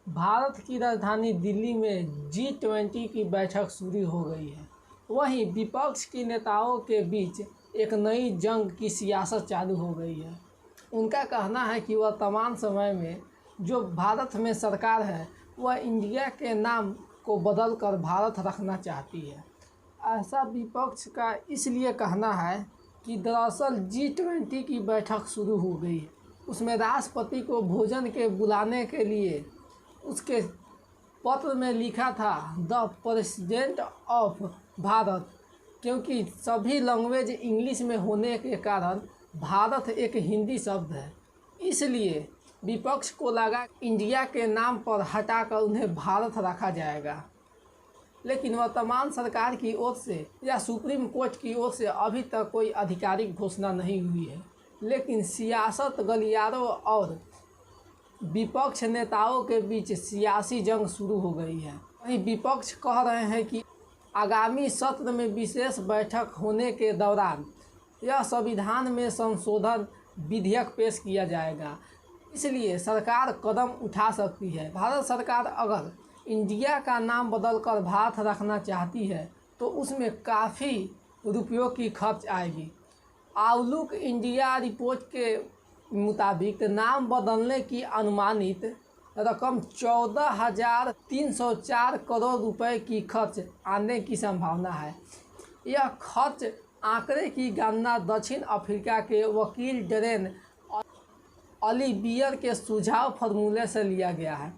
भारत की राजधानी दिल्ली में G20 की बैठक शुरू हो गई है। वहीं विपक्ष के नेताओं के बीच एक नई जंग की सियासत चालू हो गई है। उनका कहना है कि वह तमाम समय में जो भारत में सरकार है वह इंडिया के नाम को बदलकर भारत रखना चाहती है। ऐसा विपक्ष का इसलिए कहना है कि दरअसल G20 की बैठक शुरू हो गई है। उसमें राष्ट्रपति को भोजन के बुलाने के लिए उसके पत्र में लिखा था द प्रेसिडेंट ऑफ भारत, क्योंकि सभी लैंग्वेज इंग्लिश में होने के कारण भारत एक हिंदी शब्द है। इसलिए विपक्ष को लगा इंडिया के नाम पर हटाकर उन्हें भारत रखा जाएगा, लेकिन वर्तमान सरकार की ओर से या सुप्रीम कोर्ट की ओर से अभी तक कोई आधिकारिक घोषणा नहीं हुई है। लेकिन सियासत गलियारों और विपक्ष नेताओं के बीच सियासी जंग शुरू हो गई है। वहीं विपक्ष कह रहे हैं कि आगामी सत्र में विशेष बैठक होने के दौरान यह संविधान में संशोधन विधेयक पेश किया जाएगा, इसलिए सरकार कदम उठा सकती है। भारत सरकार अगर इंडिया का नाम बदलकर भारत रखना चाहती है तो उसमें काफ़ी रुपयों की खर्च आएगी। आउटलुक इंडिया रिपोर्ट के मुताबिक नाम बदलने की अनुमानित रकम 14,304 करोड़ रुपए की खर्च आने की संभावना है। यह खर्च आंकड़े की गणना दक्षिण अफ्रीका के वकील डैरेन ओलिवियर के सुझाव फार्मूले से लिया गया है।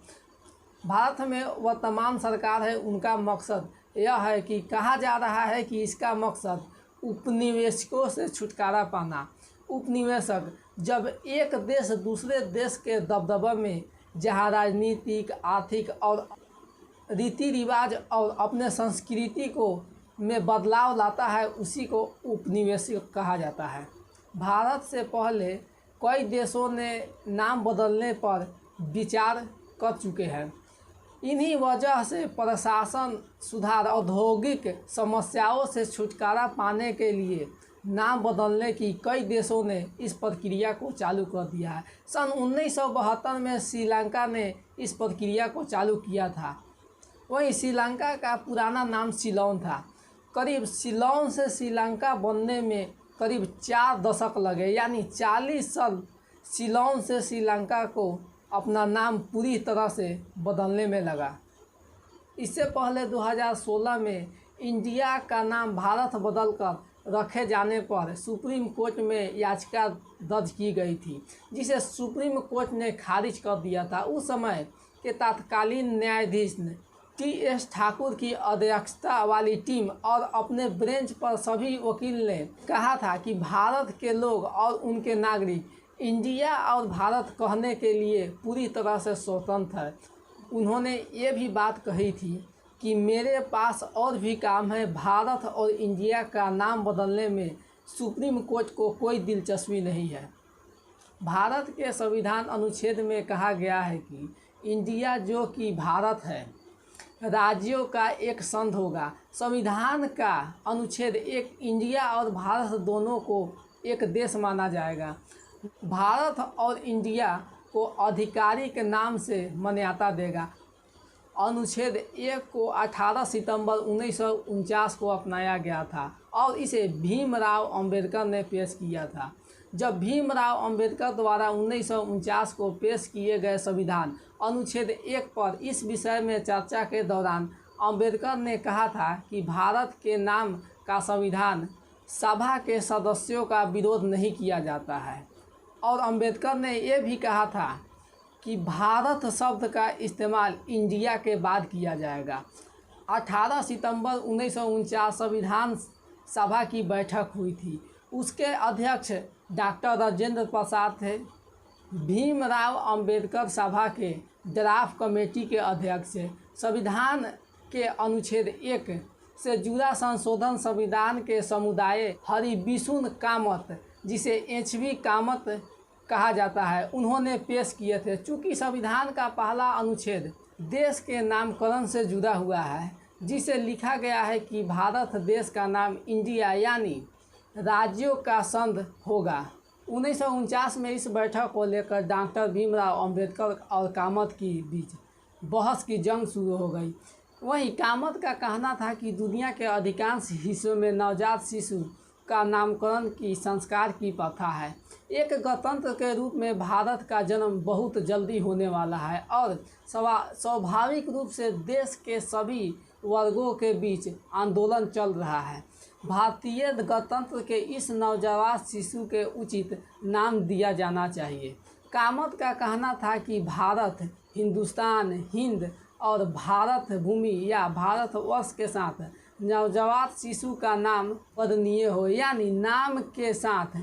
भारत में वर्तमान सरकार है, उनका मकसद यह है कि कहा जा रहा है कि इसका मकसद उपनिवेशकों से छुटकारा पाना। उपनिवेशक जब एक देश दूसरे देश के दबदबे में जहां राजनीतिक, आर्थिक और रीति रिवाज और अपने संस्कृति को में बदलाव लाता है, उसी को उपनिवेशिक कहा जाता है। भारत से पहले कई देशों ने नाम बदलने पर विचार कर चुके हैं। इन्हीं वजह से प्रशासन सुधार, औद्योगिक समस्याओं से छुटकारा पाने के लिए नाम बदलने की कई देशों ने इस प्रक्रिया को चालू कर दिया है। सन 1972 में श्रीलंका ने इस प्रक्रिया को चालू किया था। वहीं श्रीलंका का पुराना नाम सिलोन था। करीब सिलोन से श्रीलंका बनने में करीब 4 दशक लगे, यानी 40 साल सिलोन से श्रीलंका को अपना नाम पूरी तरह से बदलने में लगा। इससे पहले 2016 में इंडिया का नाम भारत बदलकर रखे जाने पर सुप्रीम कोर्ट में याचिका दर्ज की गई थी, जिसे सुप्रीम कोर्ट ने खारिज कर दिया था। उस समय के तत्कालीन न्यायाधीश TS ठाकुर की अध्यक्षता वाली टीम और अपने बेंच पर सभी वकील ने कहा था कि भारत के लोग और उनके नागरिक इंडिया और भारत कहने के लिए पूरी तरह से स्वतंत्र है। उन्होंने ये भी बात कही थी कि मेरे पास और भी काम है। भारत और इंडिया का नाम बदलने में सुप्रीम कोर्ट को कोई दिलचस्पी नहीं है। भारत के संविधान अनुच्छेद में कहा गया है कि इंडिया जो कि भारत है, राज्यों का एक संघ होगा। संविधान का अनुच्छेद 1 इंडिया और भारत दोनों को एक देश माना जाएगा। भारत और इंडिया को आधिकारिक नाम से मान्यता देगा। अनुच्छेद 1 को 18 सितंबर 1949 को अपनाया गया था और इसे भीमराव अंबेडकर ने पेश किया था। जब भीमराव अंबेडकर द्वारा 1949 को पेश किए गए संविधान अनुच्छेद 1 पर इस विषय में चर्चा के दौरान अंबेडकर ने कहा था कि भारत के नाम का संविधान सभा के सदस्यों का विरोध नहीं किया जाता है। और अंबेडकर ने यह भी कहा था कि भारत शब्द का इस्तेमाल इंडिया के बाद किया जाएगा। 18 सितंबर 1949 संविधान सभा की बैठक हुई थी। उसके अध्यक्ष डॉक्टर राजेंद्र प्रसाद थे। भीमराव अंबेडकर सभा के ड्राफ्ट कमेटी के अध्यक्ष थे। संविधान के अनुच्छेद 1 से जुड़ा संशोधन संविधान के समुदाय हरिविशुन कामत, जिसे एचवी कामत कहा जाता है, उन्होंने पेश किए थे। चूँकि संविधान का पहला अनुच्छेद देश के नामकरण से जुड़ा हुआ है, जिसे लिखा गया है कि भारत देश का नाम इंडिया यानी राज्यों का संघ होगा। 1949 में इस बैठक को लेकर डॉक्टर भीमराव अंबेडकर और कामत के बीच बहस की जंग शुरू हो गई। वहीं कामत का कहना था कि दुनिया के अधिकांश हिस्सों में नवजात शिशु का नामकरण की संस्कार की प्रथा है। एक गणतंत्र के रूप में भारत का जन्म बहुत जल्दी होने वाला है और स्वाभाविक रूप से देश के सभी वर्गों के बीच आंदोलन चल रहा है। भारतीय गणतंत्र के इस नवजात शिशु के उचित नाम दिया जाना चाहिए। कामत का कहना था कि भारत, हिंदुस्तान, हिंद और भारत भूमि या भारतवर्ष के साथ नवजात शिशु का नाम पदनीय हो, यानी नाम के साथ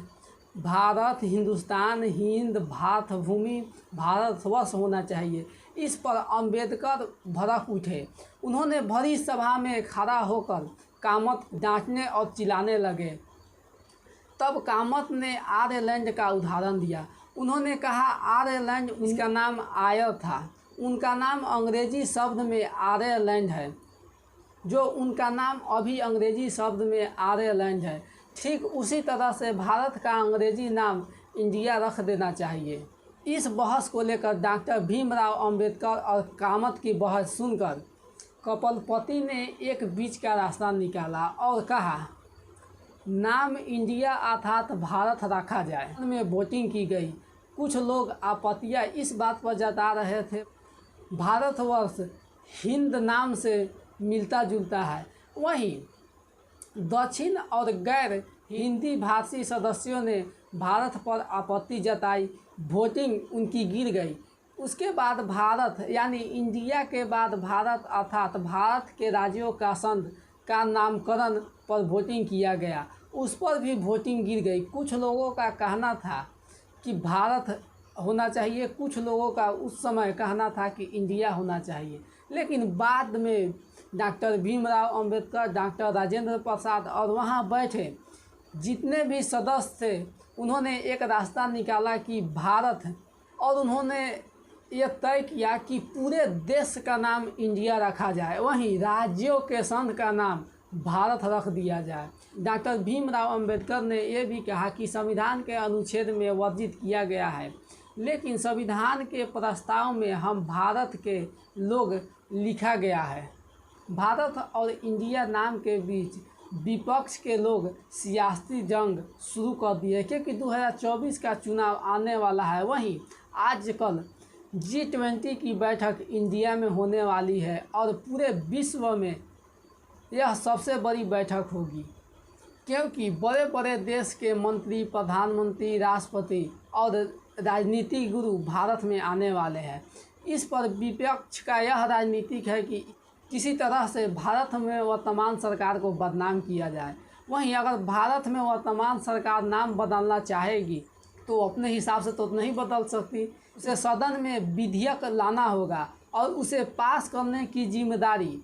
भारत, हिंदुस्तान, हिंद, भारत भूमि, भारतवर्ष होना चाहिए। इस पर अम्बेडकर भड़क उठे। उन्होंने भरी सभा में खड़ा होकर कामत डांटने और चिल्लाने लगे। तब कामत ने आयरलैंड का उदाहरण दिया। उन्होंने कहा आयरलैंड उसका नाम आयर था। उनका नाम अंग्रेजी शब्द में आयरलैंड है, जो उनका नाम अभी अंग्रेजी शब्द में आयरलैंड है। ठीक उसी तरह से भारत का अंग्रेजी नाम इंडिया रख देना चाहिए। इस बहस को लेकर डॉक्टर भीमराव अंबेडकर और कामत की बहस सुनकर कपलपति ने एक बीच का रास्ता निकाला और कहा नाम इंडिया अर्थात भारत रखा जाए। में वोटिंग की गई। कुछ लोग आपत्तियां इस बात पर जता रहे थे भारतवर्ष हिंद नाम से मिलता जुलता है। वहीं दक्षिण और गैर हिंदी भाषी सदस्यों ने भारत पर आपत्ति जताई। वोटिंग उनकी गिर गई। उसके बाद भारत यानी इंडिया के बाद भारत अर्थात भारत के राज्यों का संघ का नामकरण पर वोटिंग किया गया। उस पर भी वोटिंग गिर गई। कुछ लोगों का कहना था कि भारत होना चाहिए, कुछ लोगों का उस समय कहना था कि इंडिया होना चाहिए। लेकिन बाद में डॉक्टर भीमराव अंबेडकर, डॉक्टर राजेंद्र प्रसाद और वहाँ बैठे जितने भी सदस्य थे, उन्होंने एक रास्ता निकाला कि भारत, और उन्होंने ये तय किया कि पूरे देश का नाम इंडिया रखा जाए, वहीं राज्यों के संघ का नाम भारत रख दिया जाए। डॉक्टर भीमराव अंबेडकर ने यह भी कहा कि संविधान के अनुच्छेद में वर्जित किया गया है, लेकिन संविधान के प्रस्ताव में हम भारत के लोग लिखा गया है। भारत और इंडिया नाम के बीच विपक्ष के लोग सियासी जंग शुरू कर दिए, क्योंकि 2024 का चुनाव आने वाला है। वहीं आजकल G20 की बैठक इंडिया में होने वाली है और पूरे विश्व में यह सबसे बड़ी बैठक होगी, क्योंकि बड़े बड़े देश के मंत्री, प्रधानमंत्री, राष्ट्रपति और राजनीतिक गुरु भारत में आने वाले हैं। इस पर विपक्ष का यह राजनीतिक है कि किसी तरह से भारत में वर्तमान सरकार को बदनाम किया जाए। वहीं अगर भारत में वर्तमान सरकार नाम बदलना चाहेगी तो अपने हिसाब से तो नहीं बदल सकती। उसे सदन में विधेयक लाना होगा और उसे पास करने की जिम्मेदारी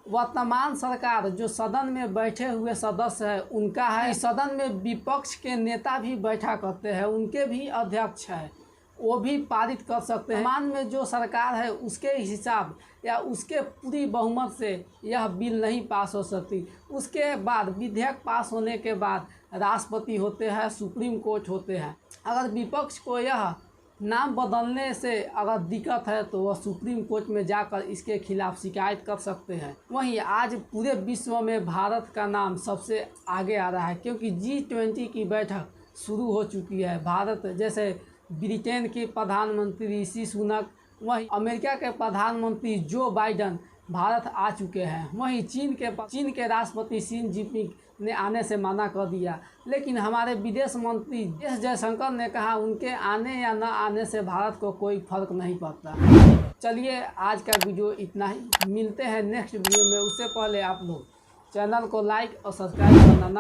वर्तमान सरकार, जो सदन में बैठे हुए सदस्य हैं, उनका है। सदन में विपक्ष के नेता भी बैठा करते हैं, उनके भी अध्यक्ष हैं, वो भी पारित कर सकते हैं। वर्तमान में जो सरकार है उसके हिसाब या उसके पूरी बहुमत से यह बिल नहीं पास हो सकती। उसके बाद विधेयक पास होने के बाद राष्ट्रपति होते हैं, सुप्रीम कोर्ट होते हैं। अगर विपक्ष को यह नाम बदलने से अगर दिक्कत है तो वह सुप्रीम कोर्ट में जाकर इसके खिलाफ शिकायत कर सकते हैं। वहीं आज पूरे विश्व में भारत का नाम सबसे आगे आ रहा है, क्योंकि G20 की बैठक शुरू हो चुकी है। भारत जैसे ब्रिटेन के प्रधानमंत्री ऋषि सुनक, वहीं अमेरिका के प्रधानमंत्री जो बाइडन भारत आ चुके हैं। वहीं चीन के राष्ट्रपति शी जिनपिंग ने आने से मना कर दिया, लेकिन हमारे विदेश मंत्री एस जयशंकर ने कहा उनके आने या न आने से भारत को कोई फर्क नहीं पड़ता। चलिए आज का वीडियो इतना ही, मिलते हैं नेक्स्ट वीडियो में। उससे पहले आप लोग चैनल को लाइक और सब्सक्राइब करना